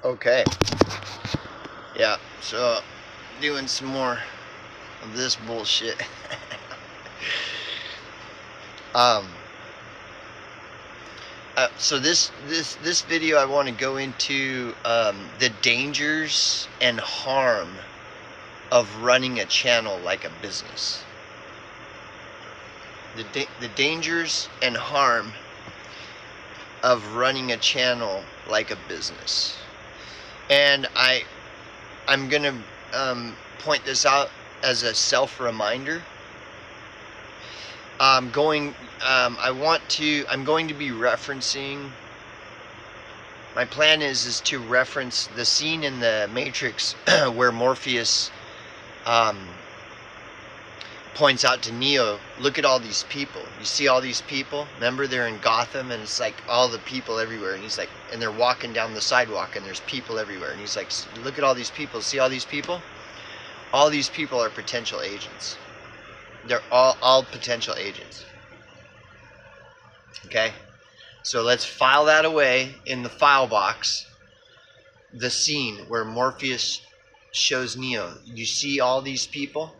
Okay. Yeah, so doing some more of this bullshit. um so this video I want to go into the dangers and harm of running a channel like a business. The dangers and harm of running a channel like a business. And I'm gonna point this out as a self-reminder. I'm going to be referencing. My plan is to reference the scene in the Matrix where Morpheus points out to Neo, look at all these people. You see all these people? Remember, they're in Gotham, and it's like all the people everywhere. And he's like, and they're walking down the sidewalk, and there's people everywhere. And he's like, look at all these people. See all these people? All these people are potential agents. They're all potential agents. Okay? So let's file that away in the file box. The scene where Morpheus shows Neo, you see all these people?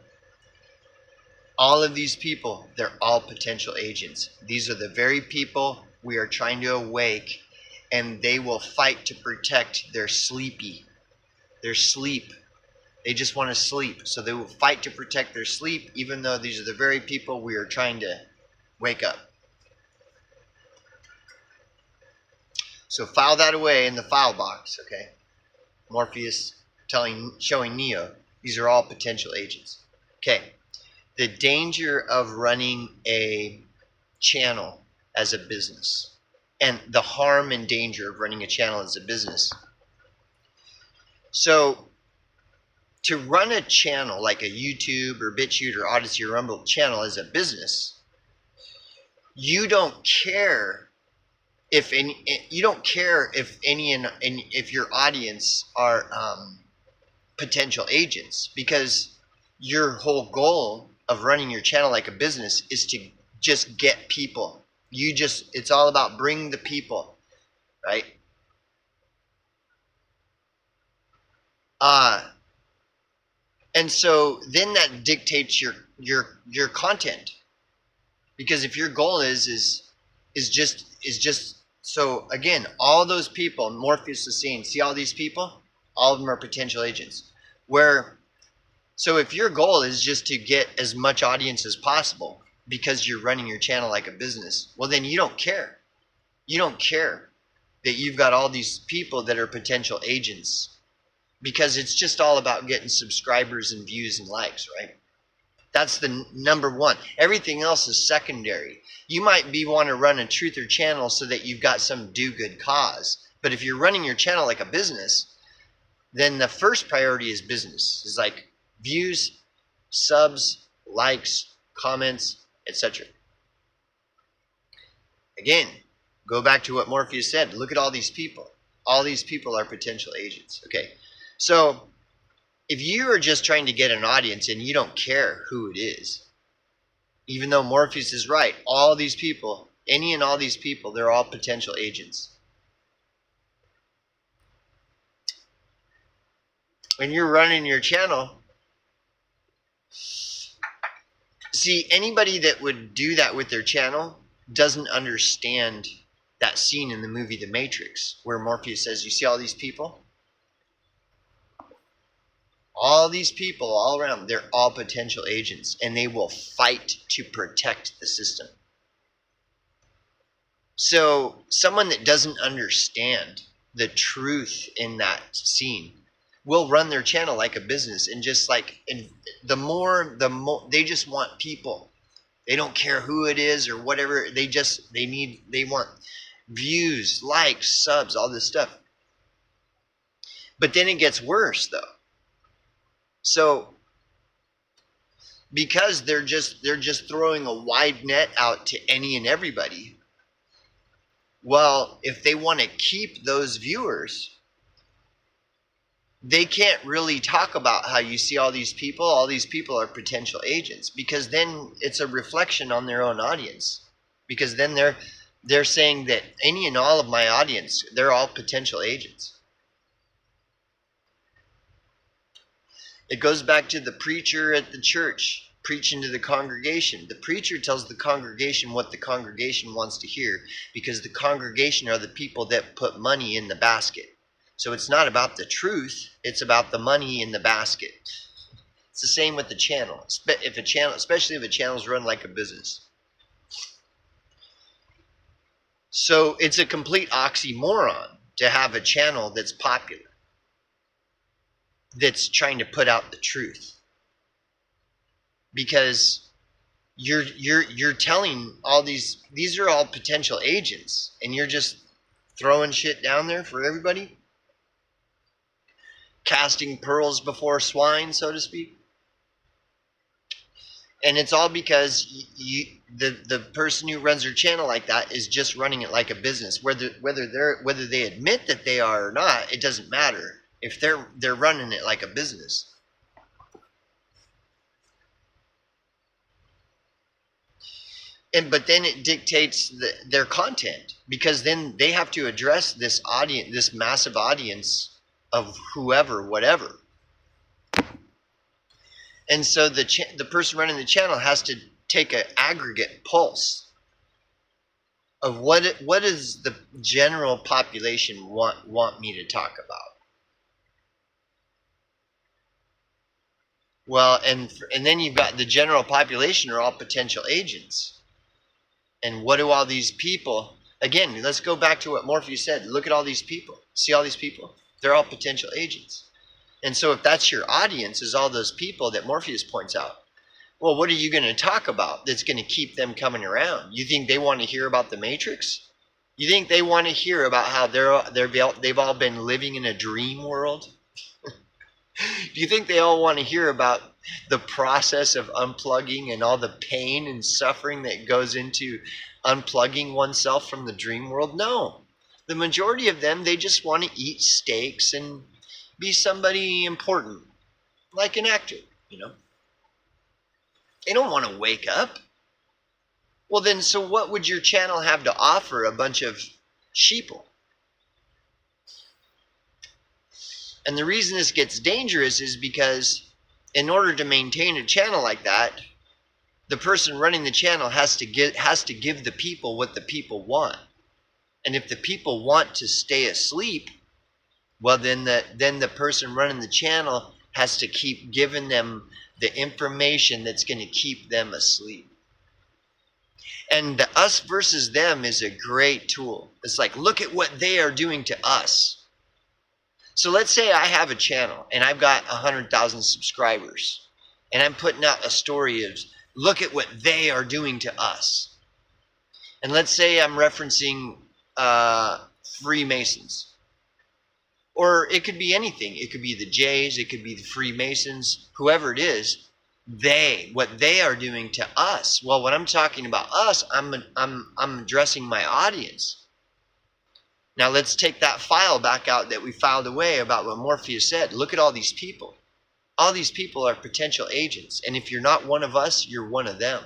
All of these people, they're all potential agents. These are the very people we are trying to awake, and they will fight to protect their sleep. They just want to sleep. So they will fight to protect their sleep, even though these are the very people we are trying to wake up. So file that away in the file box, okay? Morpheus showing Neo, these are all potential agents. Okay. The danger of running a channel as a business, and the harm and danger of running a channel as a business. So to run a channel like a YouTube or BitChute or Odyssey or Rumble channel as a business, you don't care if any if your audience are potential agents, because your whole goal of running your channel like a business is to just get people. It's all about bring the people, right? And so then that dictates your content, because if your goal is just so again, all those people Morpheus is seeing, see all these people, all of them are potential agents. So if your goal is just to get as much audience as possible because you're running your channel like a business, well, then you don't care. You don't care that you've got all these people that are potential agents, because it's just all about getting subscribers and views and likes, right? That's the number one. Everything else is secondary. You might want to run a truther channel so that you've got some do-good cause. But if you're running your channel like a business, then the first priority is business. It's like views, subs, likes, comments, etc. Again, go back to what Morpheus said. Look at all these people. All these people are potential agents. Okay, so if you are just trying to get an audience and you don't care who it is, even though Morpheus is right, all these people, any and all these people, they're all potential agents. When you're running your channel, see, anybody that would do that with their channel doesn't understand that scene in the movie The Matrix where Morpheus says, you see all these people? All these people all around, they're all potential agents, and they will fight to protect the system. So someone that doesn't understand the truth in that scene will run their channel like a business, and just like, and the more they just want people. They don't care who it is or whatever. They want views, likes, subs, all this stuff. But then it gets worse though. So because they're just throwing a wide net out to any and everybody, well, if they want to keep those viewers, they can't really talk about how you see all these people are potential agents, because then it's a reflection on their own audience, because then they're saying that any and all of my audience, they're all potential agents. It goes back to the preacher at the church preaching to the congregation. The preacher tells the congregation what the congregation wants to hear, because the congregation are the people that put money in the basket. So it's not about the truth, it's about the money in the basket. It's the same with the channel. If a channel, especially if a channel is run like a business. So it's a complete oxymoron to have a channel that's popular, that's trying to put out the truth, because you're telling all these are all potential agents, and you're just throwing shit down there for everybody, casting pearls before swine, so to speak. And it's all because the person who runs their channel like that is just running it like a business. Whether they admit that they are or not, it doesn't matter. If they're running it like a business. But then it dictates their content, because then they have to address this audience, this massive audience of whoever, whatever. And so the person running the channel has to take an aggregate pulse of what does the general population want me to talk about. Well, and then you've got the general population are all potential agents. And what do all these people, again, let's go back to what Morpheus said. Look at all these people. See all these people? They're all potential agents. And so if that's your audience, is all those people that Morpheus points out, well, what are you going to talk about that's going to keep them coming around? You think they want to hear about the Matrix? You think they want to hear about how they've all been living in a dream world? Do you think they all want to hear about the process of unplugging and all the pain and suffering that goes into unplugging oneself from the dream world? No. The majority of them, they just want to eat steaks and be somebody important, like an actor, you know. They don't want to wake up. Well then, so what would your channel have to offer a bunch of sheeple? And the reason this gets dangerous is because in order to maintain a channel like that, the person running the channel has to give the people what the people want. And if the people want to stay asleep, well, then the person running the channel has to keep giving them the information that's going to keep them asleep. And the us versus them is a great tool. It's like, look at what they are doing to us. So let's say I have a channel and I've got 100,000 subscribers, and I'm putting out a story of, look at what they are doing to us. And let's say I'm referencing Freemasons. Or it could be anything. It could be the Jays, it could be the Freemasons, whoever it is. What they are doing to us. Well, when I'm talking about us, I'm addressing my audience. Now let's take that file back out that we filed away about what Morpheus said. Look at all these people. All these people are potential agents. And if you're not one of us, you're one of them.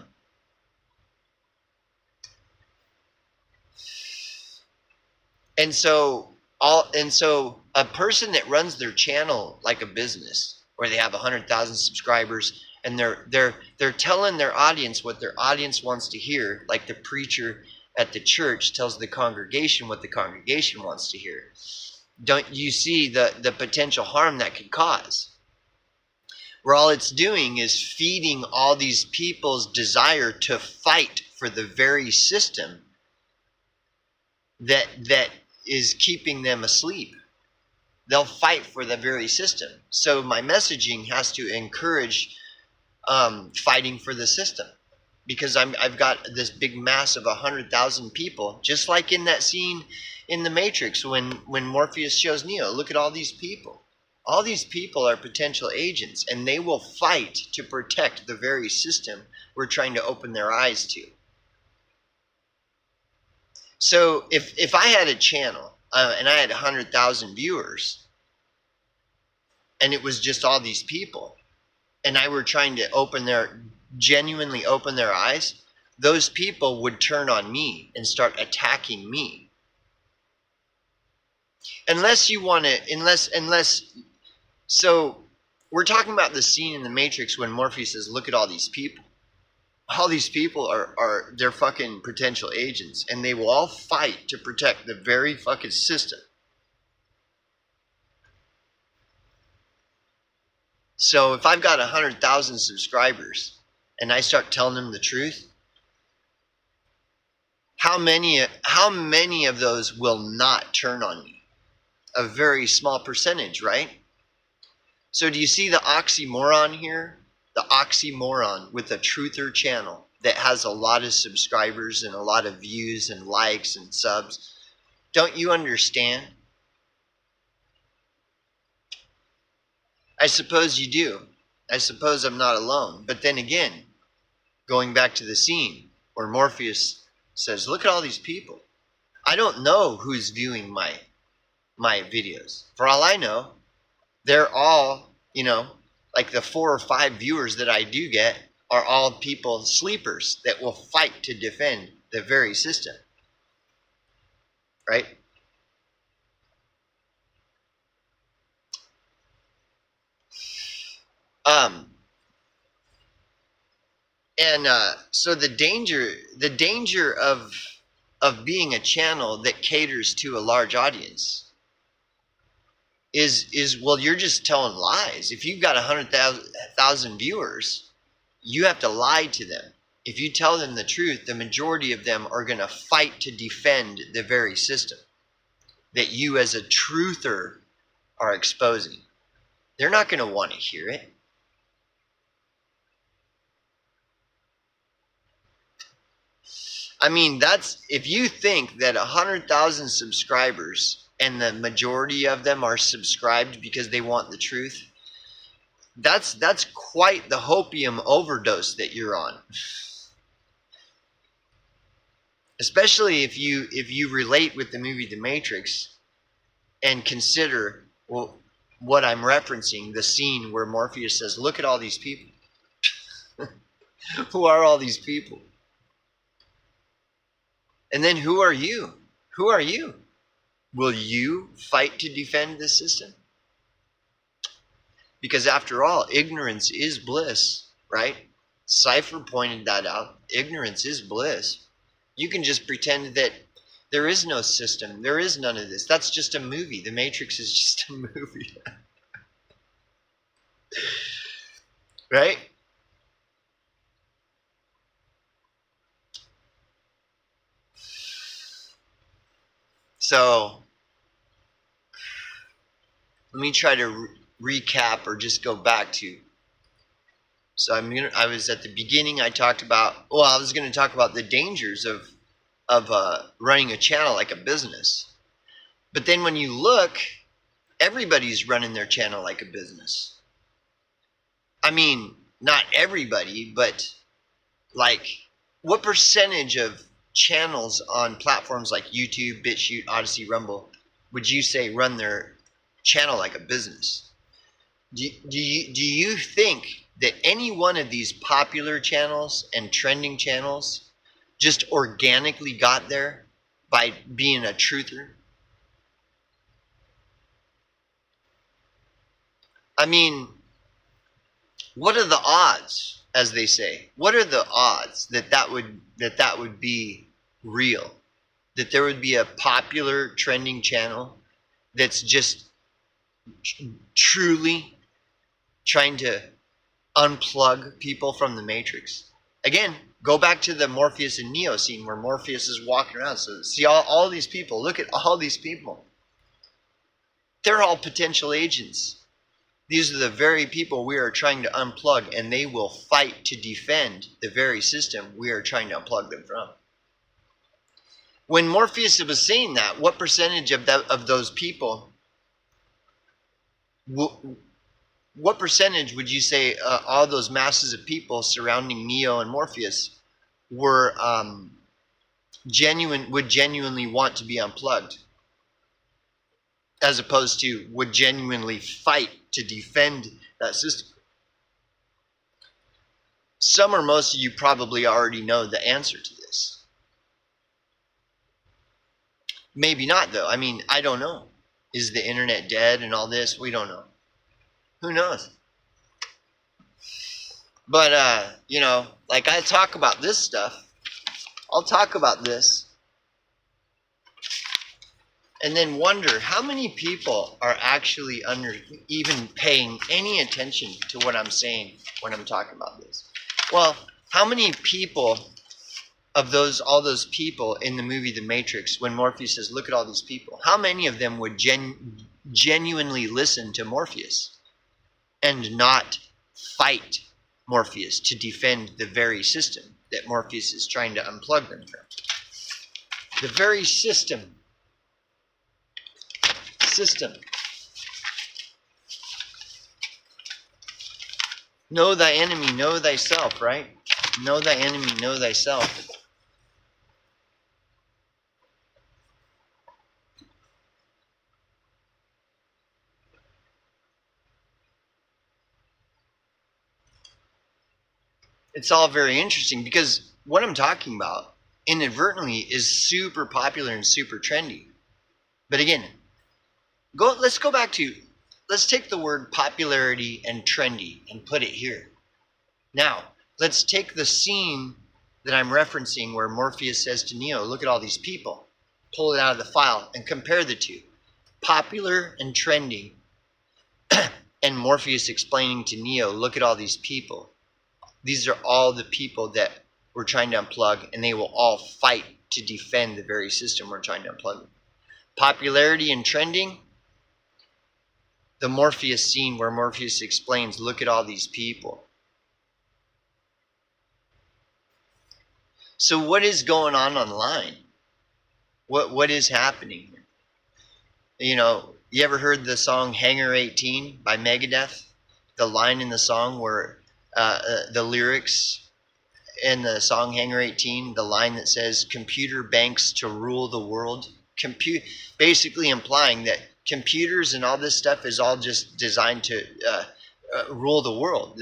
And so a person that runs their channel like a business, where they have 100,000 subscribers, and they're telling their audience what their audience wants to hear, like the preacher at the church tells the congregation what the congregation wants to hear. Don't you see the potential harm that could cause? Where all it's doing is feeding all these people's desire to fight for the very system that is keeping them asleep. They'll fight for the very system. So my messaging has to encourage fighting for the system, because I've got this big mass of 100,000 people, just like in that scene in the Matrix when Morpheus shows Neo, look at all these people. All these people are potential agents, and they will fight to protect the very system we're trying to open their eyes to. So if I had a channel and I had 100,000 viewers, and it was just all these people, and I were trying to genuinely open their eyes, those people would turn on me and start attacking me. So we're talking about the scene in the Matrix when Morpheus says, "Look at all these people. All these people are they're fucking potential agents, and they will all fight to protect the very fucking system." So if I've got 100,000 subscribers and I start telling them the truth, how many of those will not turn on me? A very small percentage, right? So do you see the oxymoron here? The oxymoron with a truther channel that has a lot of subscribers and a lot of views and likes and subs. Don't you understand? I suppose you do. I suppose I'm not alone. But then again, going back to the scene where Morpheus says, "Look at all these people." I don't know who's viewing my videos. For all I know, they're all, like the 4 or 5 viewers that I do get are all people, sleepers, that will fight to defend the very system. Right? So the danger of being a channel that caters to a large audience is well, you're just telling lies. If you've got 100,000 viewers, you have to lie to them. If you tell them the truth, the majority of them are going to fight to defend the very system that you as a truther are exposing. They're not going to want to hear it. I mean, that's, if you think that 100,000 subscribers and the majority of them are subscribed because they want the truth, that's quite the hopium overdose that you're on. Especially if you relate with the movie The Matrix and consider, well, what I'm referencing, the scene where Morpheus says, "Look at all these people." Who are all these people? And then who are you? Who are you? Will you fight to defend this system? Because after all, ignorance is bliss, right? Cypher pointed that out. Ignorance is bliss. You can just pretend that there is no system. There is none of this. That's just a movie. The Matrix is just a movie. Right? So let me try to recap or just go back to. So I was at the beginning. I was going to talk about the dangers of running a channel like a business. But then when you look, everybody's running their channel like a business. I mean, not everybody, but like, what percentage of channels on platforms like YouTube, BitChute, Odyssey, Rumble would you say run their channel like a business? Do you think that any one of these popular channels and trending channels just organically got there by being a truther? I mean, what are the odds, as they say? What are the odds that would be real? That there would be a popular trending channel that's just truly trying to unplug people from the Matrix? Again, go back to the Morpheus and Neo scene where Morpheus is walking around. So see all these people. Look at all these people. They're all potential agents. These are the very people we are trying to unplug, and they will fight to defend the very system we are trying to unplug them from. When Morpheus was saying that, what percentage of those people, what percentage would you say all those masses of people surrounding Neo and Morpheus were would genuinely want to be unplugged, as opposed to would genuinely fight to defend that system? Some or most of you probably already know the answer to this. Maybe not, though. I mean, I don't know. Is the internet dead and all this? We don't know. Who knows? But like I talk about this stuff. I'll talk about this and then wonder how many people are actually even paying any attention to what I'm saying when I'm talking about this. Well, how many people of all those people in the movie The Matrix, when Morpheus says, look at all these people, how many of them would genuinely listen to Morpheus and not fight Morpheus to defend the very system that Morpheus is trying to unplug them from? The very system. Know thy enemy, know thyself, right? Know thy enemy, know thyself. It's all very interesting because what I'm talking about inadvertently is super popular and super trendy. But again, let's take the word popularity and trendy and put it here. Now, let's take the scene that I'm referencing where Morpheus says to Neo, look at all these people. Pull it out of the file and compare the two. Popular and trendy. And Morpheus explaining to Neo, look at all these people. These are all the people that we're trying to unplug, and they will all fight to defend the very system we're trying to unplug. Popularity and trending. The Morpheus scene where Morpheus explains, look at all these people. So what is going on online? What is happening here? You ever heard the song Hangar 18 by Megadeth? The line in the song where the lyrics in the song Hangar 18, the line that says computer banks to rule the world, basically implying that computers and all this stuff is all just designed to rule the world.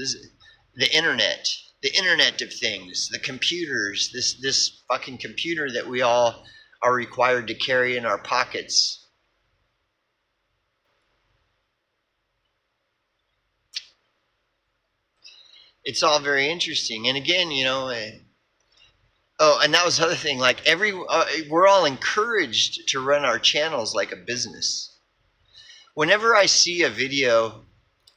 The internet of things, the computers, this fucking computer that we all are required to carry in our pockets. It's all very interesting. And again, and that was the other thing. Like we're all encouraged to run our channels like a business. Whenever I see a video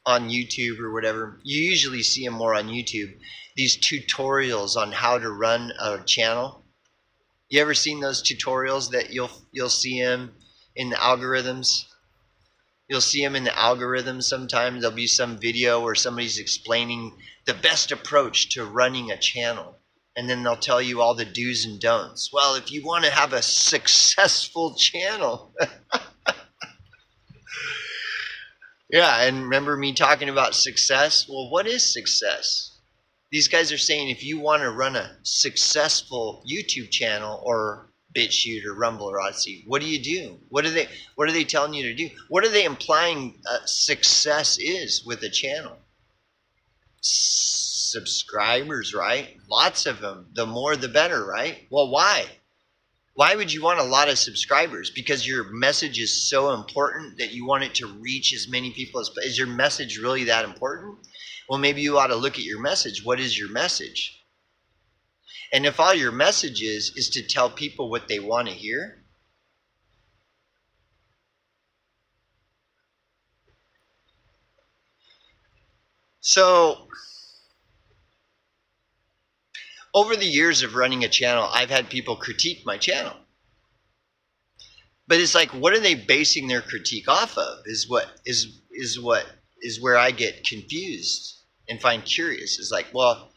on YouTube or whatever, you usually see them more on YouTube. These tutorials on how to run a channel. You ever seen those tutorials that you'll see them in the algorithms? You'll see them in the algorithms sometimes. There'll be some video where somebody's explaining the best approach to running a channel. And then they'll tell you all the do's and don'ts. Well, if you want to have a successful channel. Yeah, and remember me talking about success? Well, what is success? These guys are saying if you want to run a successful YouTube channel or BitChute or Rumble or Odyssey, what do you do? What are they telling you to do? What are they implying success is with a channel? Subscribers, right? Lots of them. The more the better, right? Well, why? Why would you want a lot of subscribers? Because your message is so important that you want it to reach as many people as possible. Is your message really that important? Well, maybe you ought to look at your message. What is your message? And if all your message is to tell people what they want to hear, so over the years of running a channel, I've had people critique my channel. But it's like, what are they basing their critique off of? Is where I get confused and find curious. Is like, well,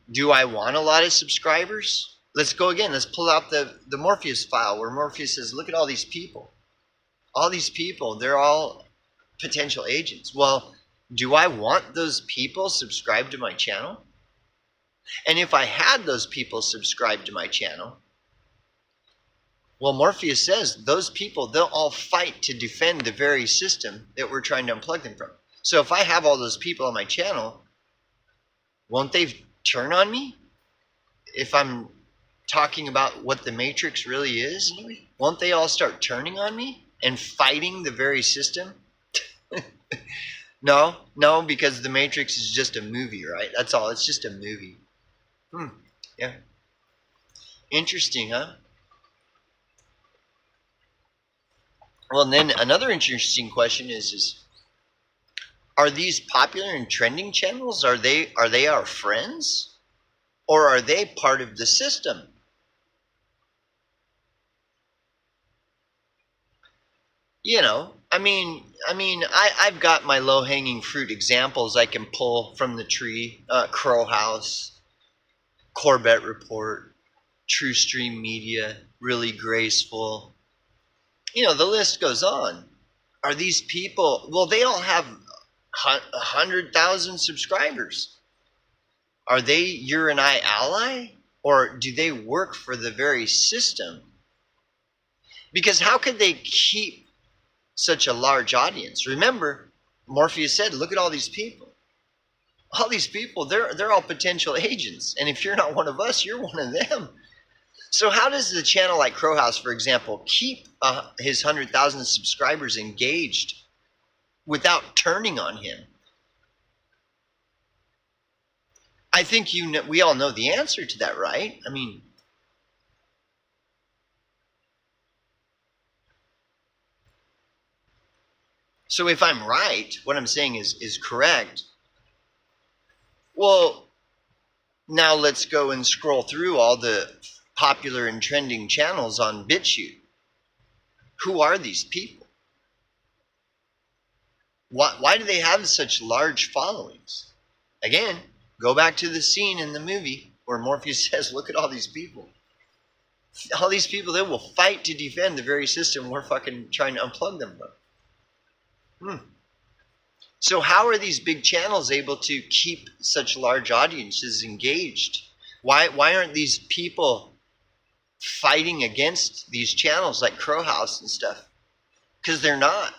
do I want a lot of subscribers? Let's go again. Let's pull out the Morpheus file where Morpheus says, look at all these people. All these people, they're all potential agents. Well, do I want those people subscribed to my channel? And if I had those people subscribed to my channel, well, Morpheus says those people, they'll all fight to defend the very system that we're trying to unplug them from. So if I have all those people on my channel, won't they turn on me? If I'm talking about what the Matrix really is, won't they all start turning on me and fighting the very system? No, because The Matrix is just a movie, right? That's all. It's just a movie. Yeah. Interesting, huh? Well, and then another interesting question is are these popular and trending channels? Are they our friends? Or are they part of the system? I've got my low-hanging fruit examples I can pull from the tree. Crow House, Corbett Report, True Stream Media, Really Graceful. The list goes on. Are these people? Well, they all have 100,000 subscribers. Are they your and I ally, or do they work for the very system? Because how could they keep such a large audience? Remember, Morpheus said, "Look at all these people. All these people, they're all potential agents, and if you're not one of us, you're one of them." So how does the channel like Crow House, for example, keep his 100,000 subscribers engaged without turning on him? I think we all know the answer to that, right? So if I'm right, what I'm saying is correct. Well, now let's go and scroll through all the popular and trending channels on BitChute. Who are these people? Why do they have such large followings? Again, go back to the scene in the movie where Morpheus says, "Look at all these people. All these people that will fight to defend the very system we're fucking trying to unplug them from." So how are these big channels able to keep such large audiences engaged? Why aren't these people fighting against these channels like Crow House and stuff? Because they're not.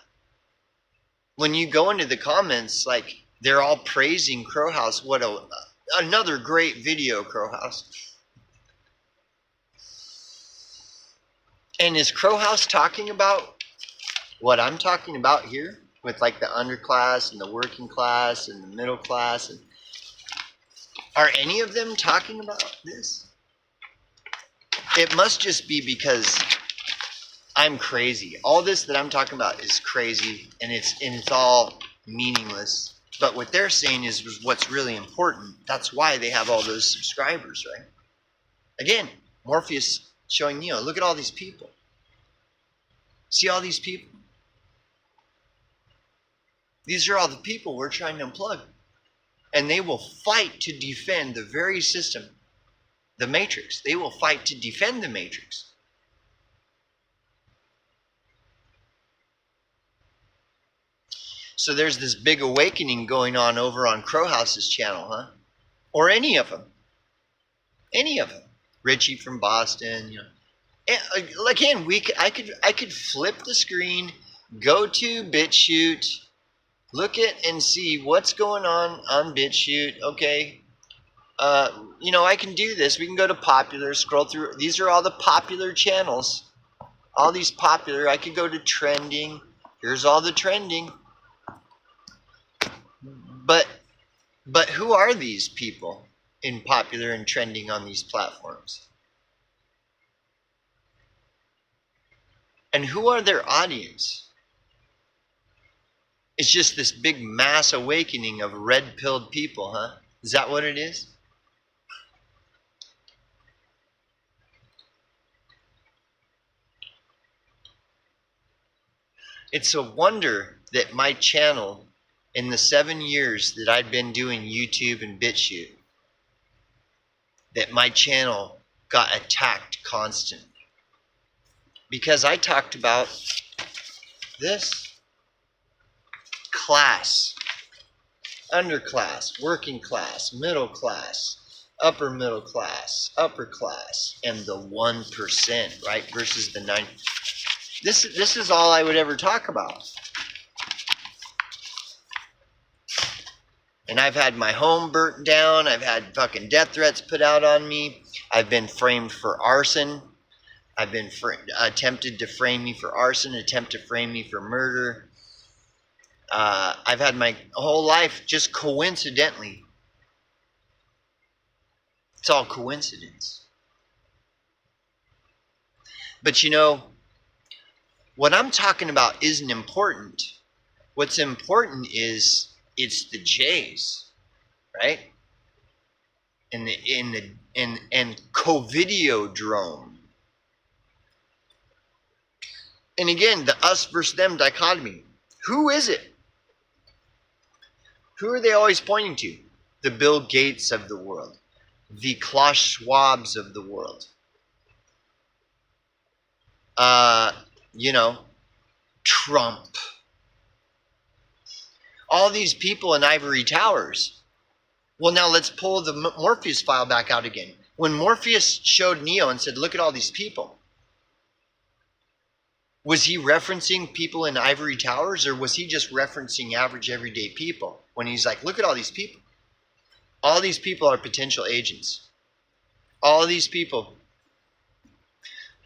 When you go into the comments, like, they're all praising Crow House. What another great video, Crow House. And is Crow House talking about what I'm talking about here? With like the underclass and the working class and the middle class? And are any of them talking about this? It must just be because I'm crazy. All this that I'm talking about is crazy, and it's all meaningless. But what they're saying is what's really important. That's why they have all those subscribers, right? Again, Morpheus showing Neo, look at all these people. See all these people? These are all the people we're trying to unplug. And they will fight to defend the very system, the Matrix. They will fight to defend the Matrix. So there's this big awakening going on over on Crow House's channel, huh? Or any of them. Any of them. Richie from Boston, Again, I could flip the screen, go to BitChute, look at and see what's going on BitChute. Okay. I can do this. We can go to popular, scroll through. These are all the popular channels. All these popular. I could go to trending. Here's all the trending. But who are these people in popular and trending on these platforms? And who are their audience? It's just this big mass awakening of red-pilled people, huh? Is that what it is? It's a wonder that my channel, in the 7 years that I'd been doing YouTube and BitChute, that my channel got attacked constantly. Because I talked about this class, underclass, working class, middle class, upper middle class, upper class, and the 1%, right? Versus the 9%. This is all I would ever talk about. And I've had my home burnt down. I've had fucking death threats put out on me. I've been framed for arson. I've been attempted to frame me for arson, attempt to frame me for murder. I've had my whole life just coincidentally. It's all coincidence. But you know, what I'm talking about isn't important. What's important is it's the J's, right? And Covideodrome. And again, the us versus them dichotomy. Who is it? Who are they always pointing to? The Bill Gates of the world. The Klaus Schwabs of the world. You know, Trump. All these people in ivory towers. Well, now let's pull the Morpheus file back out again. When Morpheus showed Neo and said, look at all these people, was he referencing people in ivory towers, or was he just referencing average everyday people when he's like, look at all these people? All these people are potential agents. All these people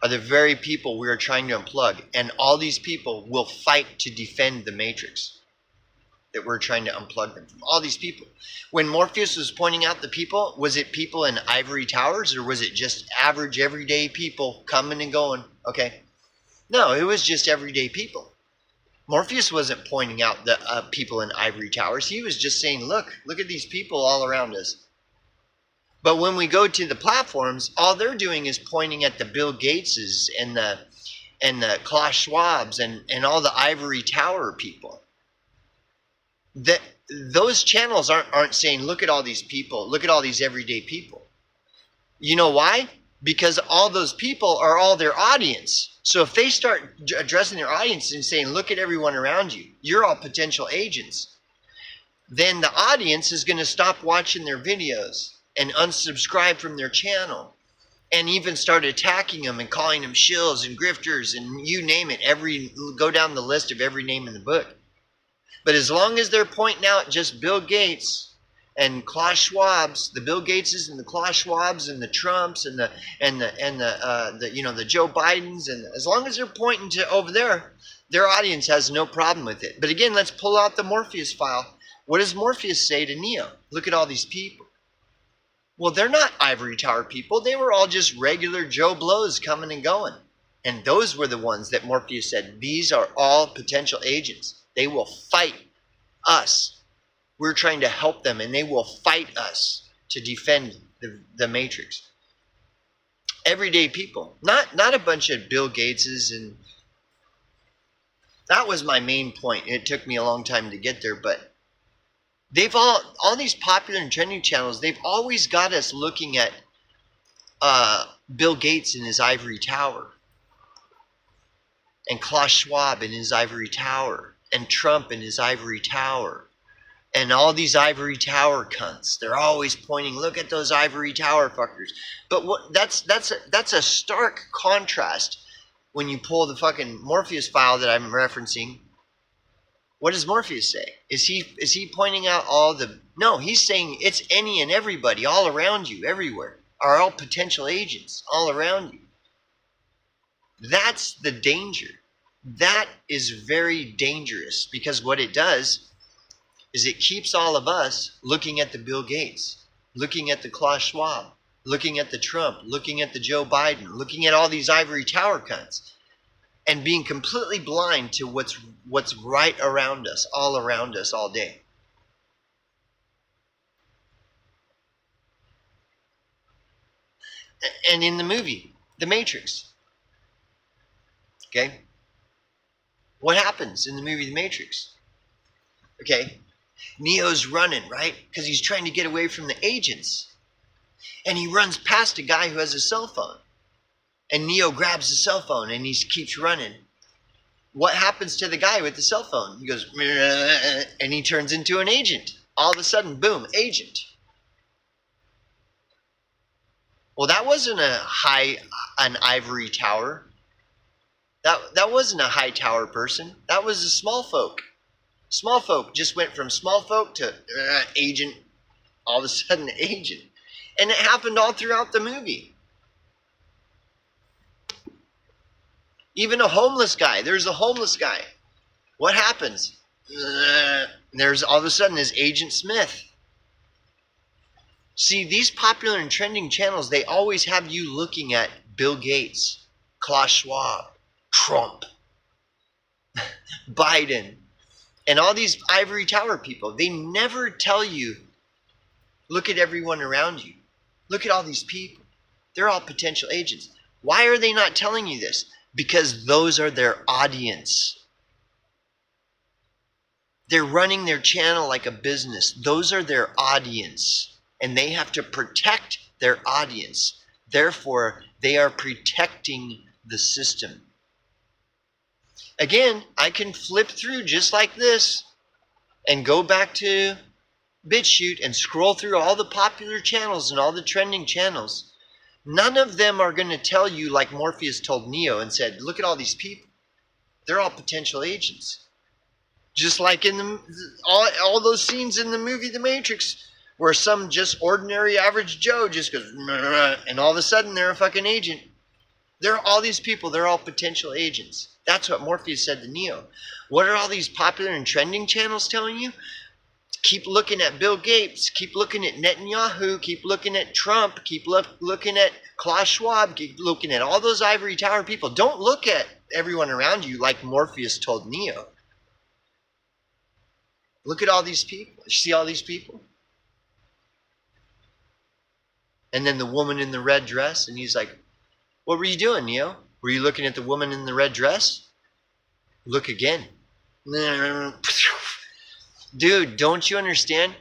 are the very people we are trying to unplug, and all these people will fight to defend the matrix that we're trying to unplug them from. All these people. When Morpheus was pointing out the people, was it people in ivory towers, or was it just average everyday people coming and going? Okay. No, it was just everyday people. Morpheus wasn't pointing out the people in ivory towers. He was just saying, look at these people all around us. But when we go to the platforms, all they're doing is pointing at the Bill Gateses and the Klaus Schwabs and all the ivory tower people. Those channels aren't saying, look at all these people, look at all these everyday people. You know why? Because all those people are all their audience. So if they start addressing their audience and saying, look at everyone around you, you're all potential agents, then the audience is going to stop watching their videos and unsubscribe from their channel and even start attacking them and calling them shills and grifters and you name it. Go down the list of every name in the book. But as long as they're pointing out just Bill Gates and Klaus Schwabs, the Bill Gateses and the Klaus Schwabs and the Trumps and the Joe Bidens, and as long as they're pointing to over there, their audience has no problem with it. But again, let's pull out the Morpheus file. What does Morpheus say to Neo? Look at all these people. Well, they're not ivory tower people. They were all just regular Joe Blows coming and going. And those were the ones that Morpheus said, these are all potential agents. They will fight us. We're trying to help them, and they will fight us to defend the matrix. Everyday people, not a bunch of Bill Gateses, and that was my main point. It took me a long time to get there, but they've all these popular and trending channels, they've always got us looking at Bill Gates in his ivory tower, and Klaus Schwab in his ivory tower, and Trump in his ivory tower. And all these ivory tower cunts, they're always pointing, look at those ivory tower fuckers. But that's a stark contrast when you pull the fucking Morpheus file that I'm referencing. What does Morpheus say? Is he pointing out all the... No, he's saying it's any and everybody all around you, everywhere, are all potential agents all around you. That's the danger. That is very dangerous, because what it does is it keeps all of us looking at the Bill Gates, looking at the Klaus Schwab, looking at the Trump, looking at the Joe Biden, looking at all these ivory tower cunts, and being completely blind to what's right around us, all day. And in the movie, The Matrix, okay, what happens in the movie The Matrix? Okay, Neo's running, right? Because he's trying to get away from the agents. And he runs past a guy who has a cell phone. And Neo grabs the cell phone and he keeps running. What happens to the guy with the cell phone? He goes, and he turns into an agent. All of a sudden, boom, agent. Well, that wasn't an ivory tower. That wasn't a high tower person. That was a small folk. Small folk just went from small folk to agent, all of a sudden agent. And it happened all throughout the movie. Even a homeless guy. There's a homeless guy. What happens? There's all of a sudden is Agent Smith. See, these popular and trending channels, they always have you looking at Bill Gates, Klaus Schwab, Trump, Biden, and all these ivory tower people. They never tell you, look at everyone around you. Look at all these people. They're all potential agents. Why are they not telling you this? Because those are their audience. They're running their channel like a business. Those are their audience. And they have to protect their audience. Therefore, they are protecting the system. Again, I can flip through just like this and go back to BitChute and scroll through all the popular channels and all the trending channels. None of them are going to tell you like Morpheus told Neo and said, look at all these people. They're all potential agents. Just like in all those scenes in the movie The Matrix where some just ordinary average Joe just goes, and all of a sudden they're a fucking agent. They're all these people. They're all potential agents. That's what Morpheus said to Neo. What are all these popular and trending channels telling you? Keep looking at Bill Gates. Keep looking at Netanyahu. Keep looking at Trump. Keep looking at Klaus Schwab. Keep looking at all those ivory tower people. Don't look at everyone around you like Morpheus told Neo. Look at all these people. You see all these people? And then the woman in the red dress. And he's like, what were you doing, Neo? Were you looking at the woman in the red dress? Look again. Dude, don't you understand?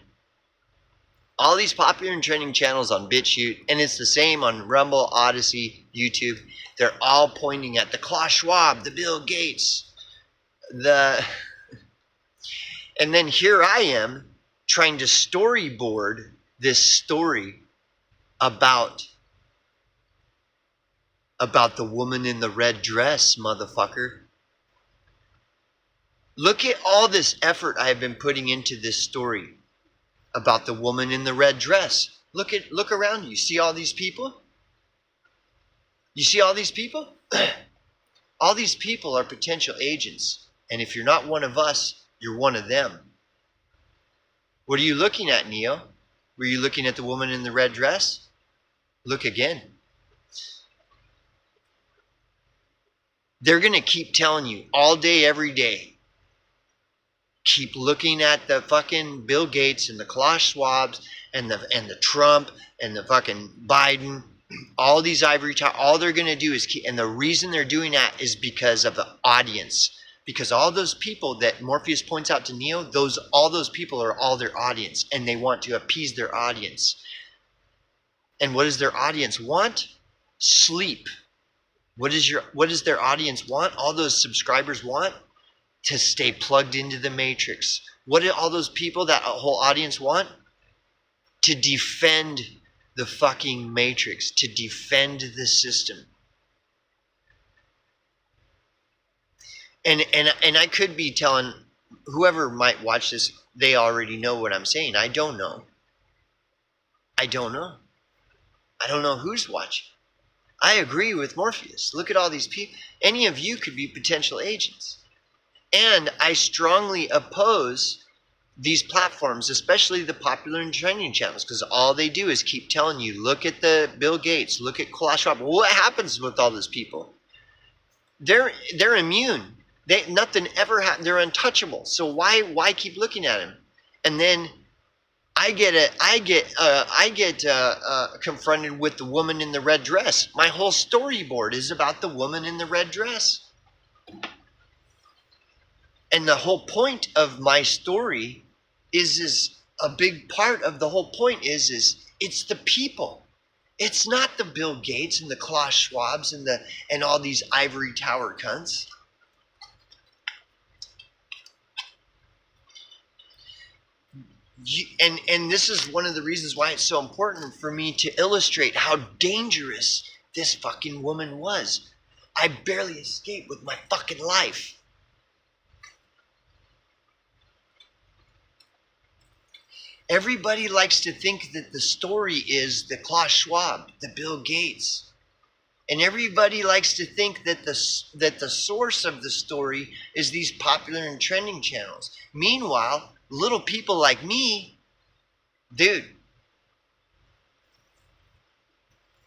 All these popular and trending channels on BitChute, and it's the same on Rumble, Odyssey, YouTube, they're all pointing at the Klaus Schwab, the Bill Gates, and then here I am trying to storyboard this story about the woman in the red dress, motherfucker. Look at all this effort I have been putting into this story about the woman in the red dress. Look around you. See all these people? You see all these people? All these people are potential agents. And if you're not one of us, you're one of them. What are you looking at, Neo? Were you looking at the woman in the red dress? Look again. They're going to keep telling you all day, every day. Keep looking at the fucking Bill Gates and the Klaus Schwabs and the Trump and the fucking Biden. All these ivory towers. All they're going to do is keep, and the reason they're doing that is because of the audience. Because all those people that Morpheus points out to Neo, all those people are all their audience, and they want to appease their audience. And what does their audience want? Sleep. What does their audience want? All those subscribers want to stay plugged into the Matrix. What do all those people, that whole audience want? To defend the fucking Matrix, to defend the system. And I could be telling whoever might watch this, they already know what I'm saying. I don't know. I don't know who's watching. I agree with Morpheus. Look at all these people. Any of you could be potential agents. And I strongly oppose these platforms, especially the popular and trending channels, because all they do is keep telling you, look at the Bill Gates, look at Klaus Schwab. What happens with all those people? They're immune. Nothing ever happened. They're untouchable. So why keep looking at them? And then I get confronted with the woman in the red dress. My whole storyboard is about the woman in the red dress. And the whole point of my story is a big part of the whole point is it's the people. It's not the Bill Gates and the Klaus Schwabs and all these ivory tower cunts. And this is one of the reasons why it's so important for me to illustrate how dangerous this fucking woman was. I barely escaped with my fucking life. Everybody likes to think that the story is the Klaus Schwab, the Bill Gates. And everybody likes to think that the source of the story is these popular and trending channels. Meanwhile, little people like me, dude,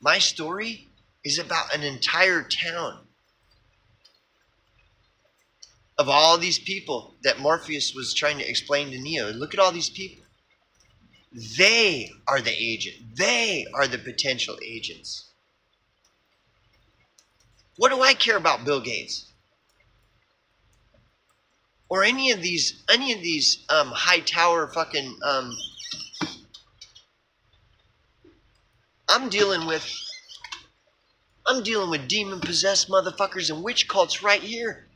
my story is about an entire town of all these people that Morpheus was trying to explain to Neo. Look at all these people. They are the agent. They are the potential agents. What do I care about Bill Gates? Or any of these high tower fucking I'm dealing with demon possessed motherfuckers and witch cults right here,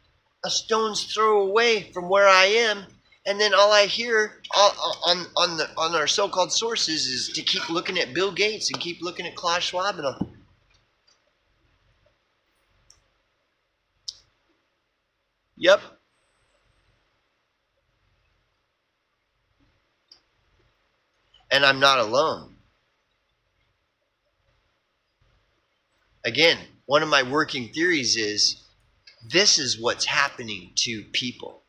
a stone's throw away from where I am, and then all I hear on our so-called sources is to keep looking at Bill Gates and keep looking at Klaus Schwab and all. Yep. And I'm not alone. Again, one of my working theories is this is what's happening to people.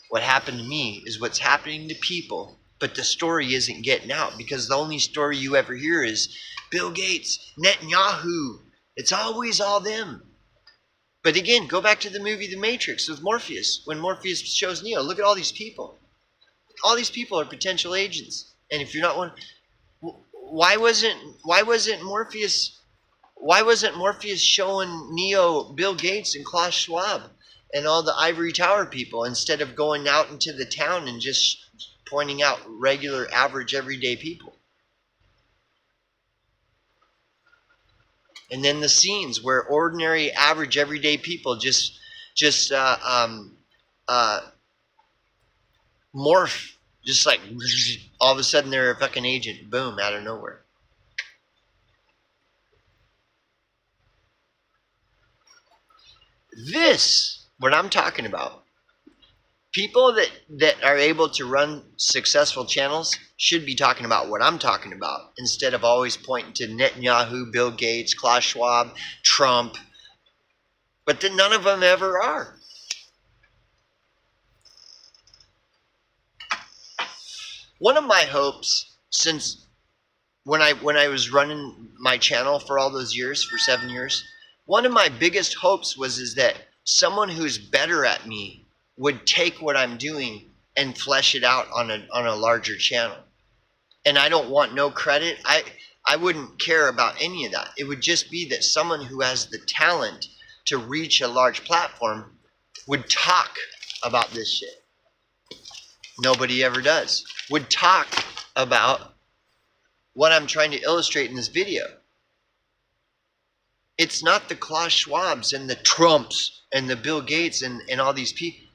What happened to me is what's happening to people, but the story isn't getting out because the only story you ever hear is Bill Gates, Netanyahu. It's always all them. But again, go back to the movie The Matrix with Morpheus. When Morpheus shows Neo, look at all these people. All these people are potential agents. And if you're not one, why wasn't Morpheus showing Neo Bill Gates and Klaus Schwab and all the ivory tower people instead of going out into the town and just pointing out regular, average, everyday people? And then the scenes where ordinary, average, everyday people just morph, just like all of a sudden they're a fucking agent, boom, out of nowhere. This, what I'm talking about, people that are able to run successful channels should be talking about what I'm talking about instead of always pointing to Netanyahu, Bill Gates, Klaus Schwab, Trump. But then none of them ever are. One of my hopes since when I was running my channel for all those years, for 7 years, one of my biggest hopes is that someone who's better at me would take what I'm doing and flesh it out on a larger channel. And I don't want no credit. I wouldn't care about any of that. It would just be that someone who has the talent to reach a large platform would talk about this shit. Nobody ever does. Would talk about what I'm trying to illustrate in this video. It's not the Klaus Schwabs and the Trumps and the Bill Gates and all these people.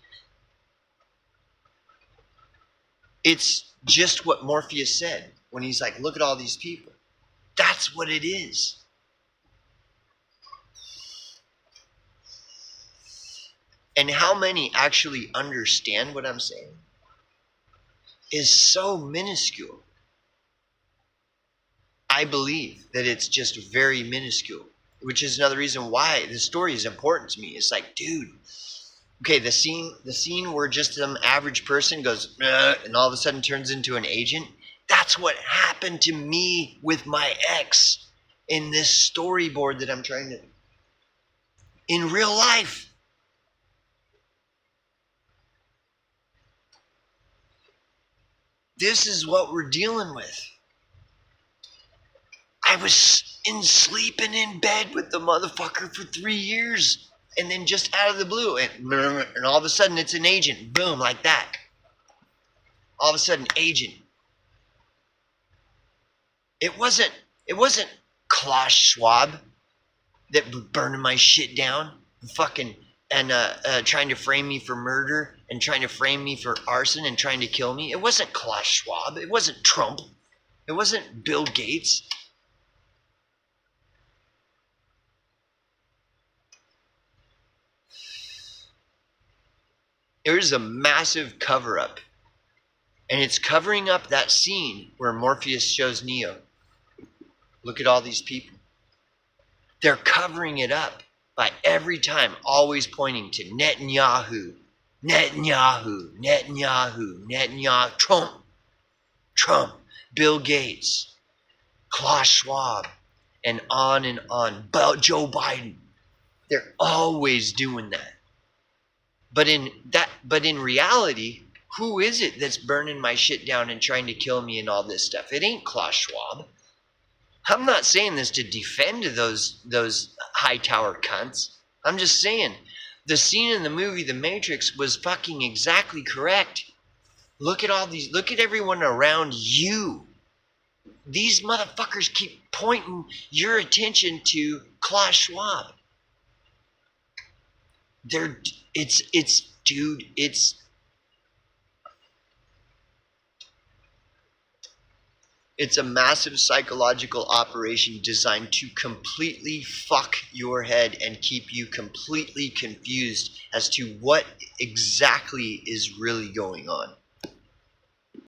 It's just what Morpheus said when he's like, look at all these people. That's what it is. And how many actually understand what I'm saying is so minuscule. I believe that it's just very minuscule, which is another reason why the story is important to me. It's like, dude, okay, the scene where just some average person goes and all of a sudden turns into an agent. That's what happened to me with my ex in this storyboard that I'm trying to, in real life. This is what we're dealing with. I was sleeping in bed with the motherfucker for 3 years. And then just out of the blue, and all of a sudden it's an agent. Boom, like that. All of a sudden, agent. It wasn't Klaus Schwab that burning my shit down, and trying to frame me for murder and trying to frame me for arson and trying to kill me. It wasn't Klaus Schwab. It wasn't Trump. It wasn't Bill Gates. There's a massive cover-up. And it's covering up that scene where Morpheus shows Neo. Look at all these people. They're covering it up by every time always pointing to Netanyahu, Netanyahu, Netanyahu, Netanyahu, Trump, Bill Gates, Klaus Schwab, and on Joe Biden. They're always doing that. But in reality, who is it that's burning my shit down and trying to kill me and all this stuff? It ain't Klaus Schwab. I'm not saying this to defend those Hightower cunts. I'm just saying the scene in the movie The Matrix was fucking exactly correct. Look at everyone around you. These motherfuckers keep pointing your attention to Klaus Schwab. It's a massive psychological operation designed to completely fuck your head and keep you completely confused as to what exactly is really going on.